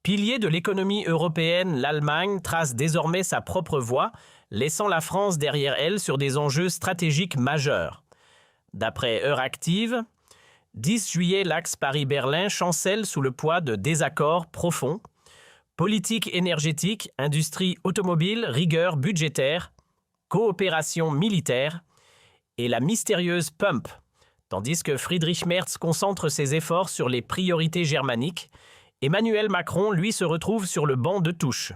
Pilier de l'économie européenne, l'Allemagne trace désormais sa propre voie, laissant la France derrière elle sur des enjeux stratégiques majeurs. D'après Euractiv, 10 juillet, l'axe Paris-Berlin chancelle sous le poids de désaccords profonds. Politique énergétique, industrie automobile, rigueur budgétaire, coopération militaire et la mystérieuse pump, tandis que Friedrich Merz concentre ses efforts sur les priorités germaniques. Emmanuel Macron, lui, se retrouve sur le banc de touche.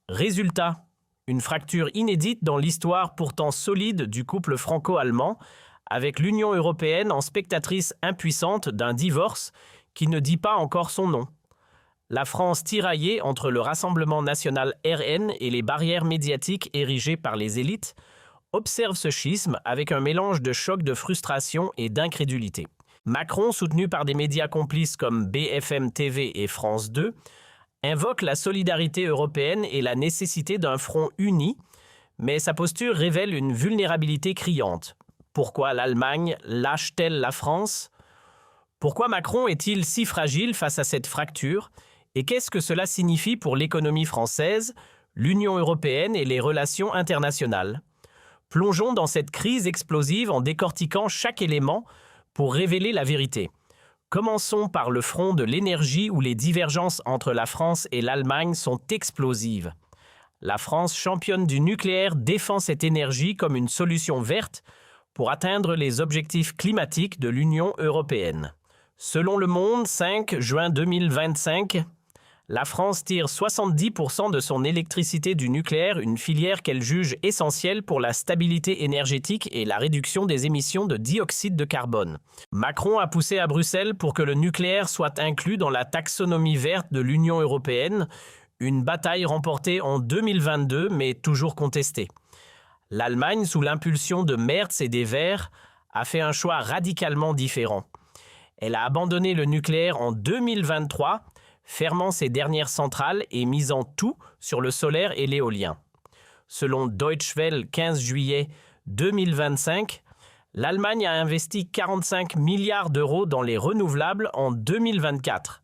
Résultat, une fracture inédite dans l'histoire pourtant solide du couple franco-allemand, avec l'Union européenne en spectatrice impuissante d'un divorce qui ne dit pas encore son nom. La France tiraillée entre le Rassemblement national RN et les barrières médiatiques érigées par les élites, observe ce schisme avec un mélange de choc de frustration et d'incrédulité. Macron, soutenu par des médias complices comme BFM TV et France 2, invoque la solidarité européenne et la nécessité d'un front uni, mais sa posture révèle une vulnérabilité criante. Pourquoi l'Allemagne lâche-t-elle la France? Pourquoi Macron est-il si fragile face à cette fracture? Et qu'est-ce que cela signifie pour l'économie française, l'Union européenne et les relations internationales? Plongeons dans cette crise explosive en décortiquant chaque élément pour révéler la vérité. Commençons par le front de l'énergie où les divergences entre la France et l'Allemagne sont explosives. La France, championne du nucléaire, défend cette énergie comme une solution verte pour atteindre les objectifs climatiques de l'Union européenne. Selon Le Monde, 5 juin 2025, la France tire 70% de son électricité du nucléaire, une filière qu'elle juge essentielle pour la stabilité énergétique et la réduction des émissions de dioxyde de carbone. Macron a poussé à Bruxelles pour que le nucléaire soit inclus dans la taxonomie verte de l'Union européenne, une bataille remportée en 2022 mais toujours contestée. L'Allemagne, sous l'impulsion de Merz et des Verts, a fait un choix radicalement différent. Elle a abandonné le nucléaire en 2023, fermant ses dernières centrales et misant tout sur le solaire et l'éolien. Selon Deutsche Welle, 15 juillet 2025, l'Allemagne a investi 45 milliards d'euros dans les renouvelables en 2024.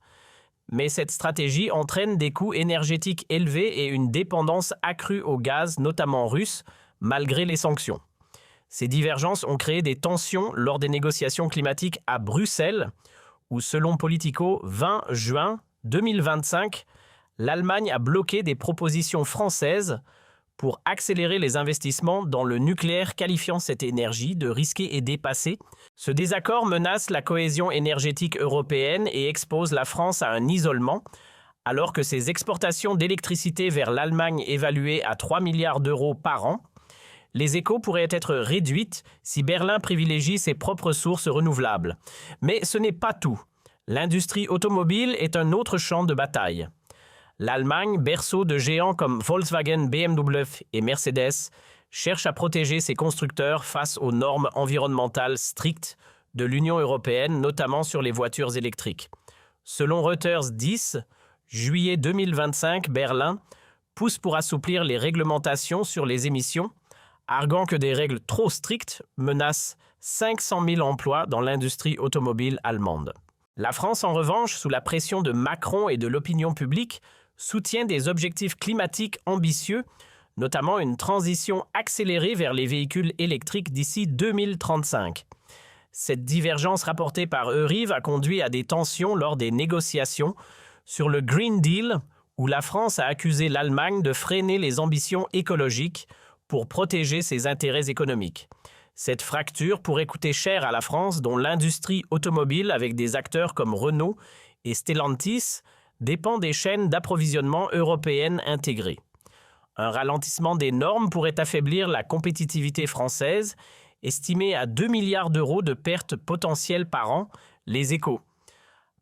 Mais cette stratégie entraîne des coûts énergétiques élevés et une dépendance accrue au gaz, notamment russe, malgré les sanctions. Ces divergences ont créé des tensions lors des négociations climatiques à Bruxelles, où selon Politico, 20 juin 2025, l'Allemagne a bloqué des propositions françaises pour accélérer les investissements dans le nucléaire, qualifiant cette énergie de risquée et dépassée. Ce désaccord menace la cohésion énergétique européenne et expose la France à un isolement, alors que ses exportations d'électricité vers l'Allemagne évaluées à 3 milliards d'euros par an, les échos pourraient être réduites si Berlin privilégie ses propres sources renouvelables. Mais ce n'est pas tout. L'industrie automobile est un autre champ de bataille. L'Allemagne, berceau de géants comme Volkswagen, BMW et Mercedes, cherche à protéger ses constructeurs face aux normes environnementales strictes de l'Union européenne, notamment sur les voitures électriques. Selon Reuters 10, juillet 2025, Berlin pousse pour assouplir les réglementations sur les émissions, arguant que des règles trop strictes menacent 500 000 emplois dans l'industrie automobile allemande. La France, en revanche, sous la pression de Macron et de l'opinion publique, soutient des objectifs climatiques ambitieux, notamment une transition accélérée vers les véhicules électriques d'ici 2035. Cette divergence rapportée par Euriv a conduit à des tensions lors des négociations sur le Green Deal, où la France a accusé l'Allemagne de freiner les ambitions écologiques pour protéger ses intérêts économiques. Cette fracture pourrait coûter cher à la France, dont l'industrie automobile, avec des acteurs comme Renault et Stellantis, dépend des chaînes d'approvisionnement européennes intégrées. Un ralentissement des normes pourrait affaiblir la compétitivité française, estimée à 2 milliards d'euros de pertes potentielles par an, les Échos.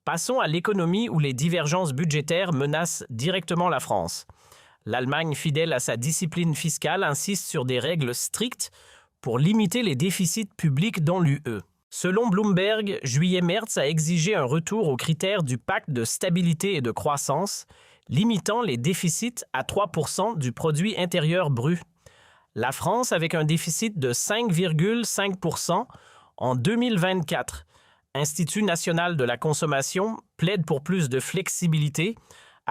Passons à l'économie où les divergences budgétaires menacent directement la France. L'Allemagne, fidèle à sa discipline fiscale, insiste sur des règles strictes pour limiter les déficits publics dans l'UE. Selon Bloomberg, juillet Merz a exigé un retour aux critères du pacte de stabilité et de croissance, limitant les déficits à 3% du produit intérieur brut. La France, avec un déficit de 5,5% en 2024, Institut national de la consommation plaide pour plus de flexibilité,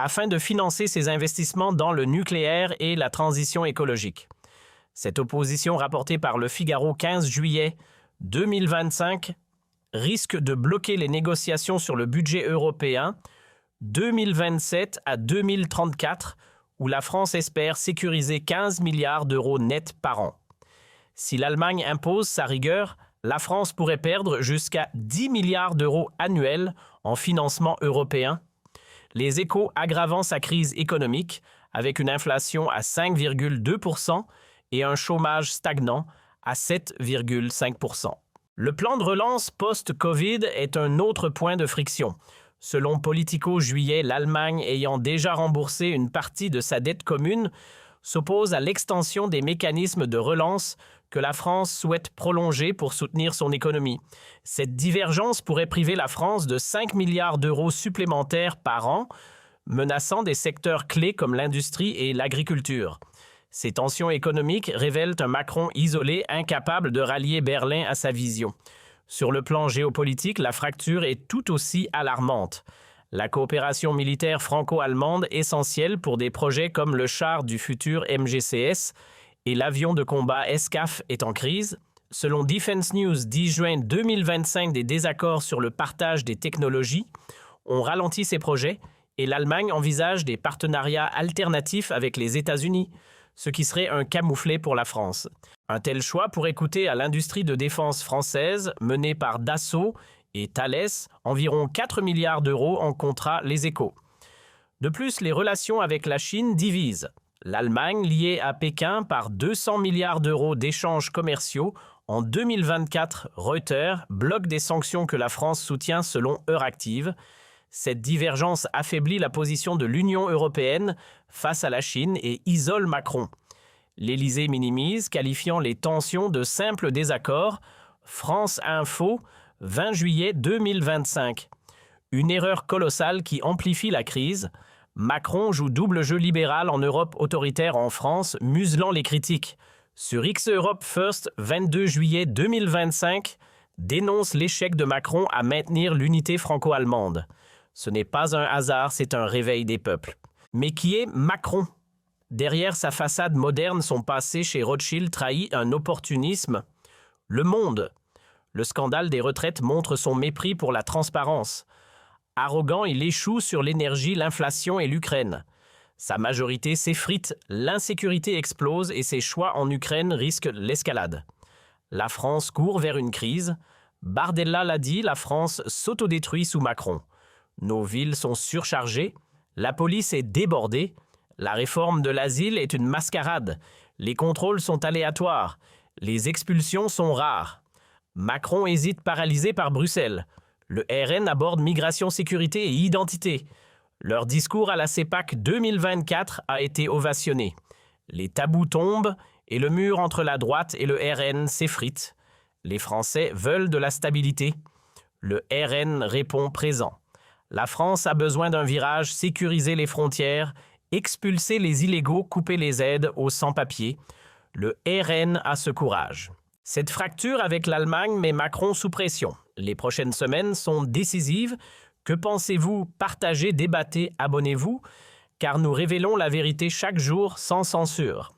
afin de financer ses investissements dans le nucléaire et la transition écologique. Cette opposition rapportée par Le Figaro 15 juillet 2025 risque de bloquer les négociations sur le budget européen 2027 à 2034, où la France espère sécuriser 15 milliards d'euros nets par an. Si l'Allemagne impose sa rigueur, la France pourrait perdre jusqu'à 10 milliards d'euros annuels en financement européen, les Échos aggravant sa crise économique avec une inflation à 5,2% et un chômage stagnant à 7,5%. Le plan de relance post-Covid est un autre point de friction. Selon Politico juillet, l'Allemagne ayant déjà remboursé une partie de sa dette commune s'oppose à l'extension des mécanismes de relance que la France souhaite prolonger pour soutenir son économie. Cette divergence pourrait priver la France de 5 milliards d'euros supplémentaires par an, menaçant des secteurs clés comme l'industrie et l'agriculture. Ces tensions économiques révèlent un Macron isolé, incapable de rallier Berlin à sa vision. Sur le plan géopolitique, la fracture est tout aussi alarmante. La coopération militaire franco-allemande, essentielle pour des projets comme le char du futur MGCS et l'avion de combat SCAF, est en crise. Selon Defense News 10 juin 2025, des désaccords sur le partage des technologies ont ralenti ces projets et l'Allemagne envisage des partenariats alternatifs avec les États-Unis, ce qui serait un camouflet pour la France. Un tel choix pourrait coûter à l'industrie de défense française, menée par Dassault et Thales, environ 4 milliards d'euros en contrat Les Échos. De plus, les relations avec la Chine divisent. L'Allemagne, liée à Pékin par 200 milliards d'euros d'échanges commerciaux en 2024, Reuters bloque des sanctions que la France soutient selon Euractiv. Cette divergence affaiblit la position de l'Union européenne face à la Chine et isole Macron. L'Élysée minimise, qualifiant les tensions de simples désaccords. France Info, 20 juillet 2025. Une erreur colossale qui amplifie la crise. Macron joue double jeu libéral en Europe, autoritaire en France, muselant les critiques. Sur X Europe First, 22 juillet 2025, dénonce l'échec de Macron à maintenir l'unité franco-allemande. Ce n'est pas un hasard, c'est un réveil des peuples. Mais qui est Macron? Derrière sa façade moderne, son passé chez Rothschild trahit un opportunisme. Le Monde. Le scandale des retraites montre son mépris pour la transparence. Arrogant, il échoue sur l'énergie, l'inflation et l'Ukraine. Sa majorité s'effrite, l'insécurité explose et ses choix en Ukraine risquent l'escalade. La France court vers une crise. Bardella l'a dit, la France s'autodétruit sous Macron. Nos villes sont surchargées, la police est débordée, la réforme de l'asile est une mascarade, les contrôles sont aléatoires, les expulsions sont rares. Macron hésite paralysé par Bruxelles. Le RN aborde migration, sécurité et identité. Leur discours à la CEPAC 2024 a été ovationné. Les tabous tombent et le mur entre la droite et le RN s'effrite. Les Français veulent de la stabilité. Le RN répond présent. La France a besoin d'un virage, sécuriser les frontières, expulser les illégaux, couper les aides aux sans-papiers. Le RN a ce courage. Cette fracture avec l'Allemagne met Macron sous pression. Les prochaines semaines sont décisives. Que pensez-vous? Partagez, débattez, abonnez-vous, car nous révélons la vérité chaque jour sans censure.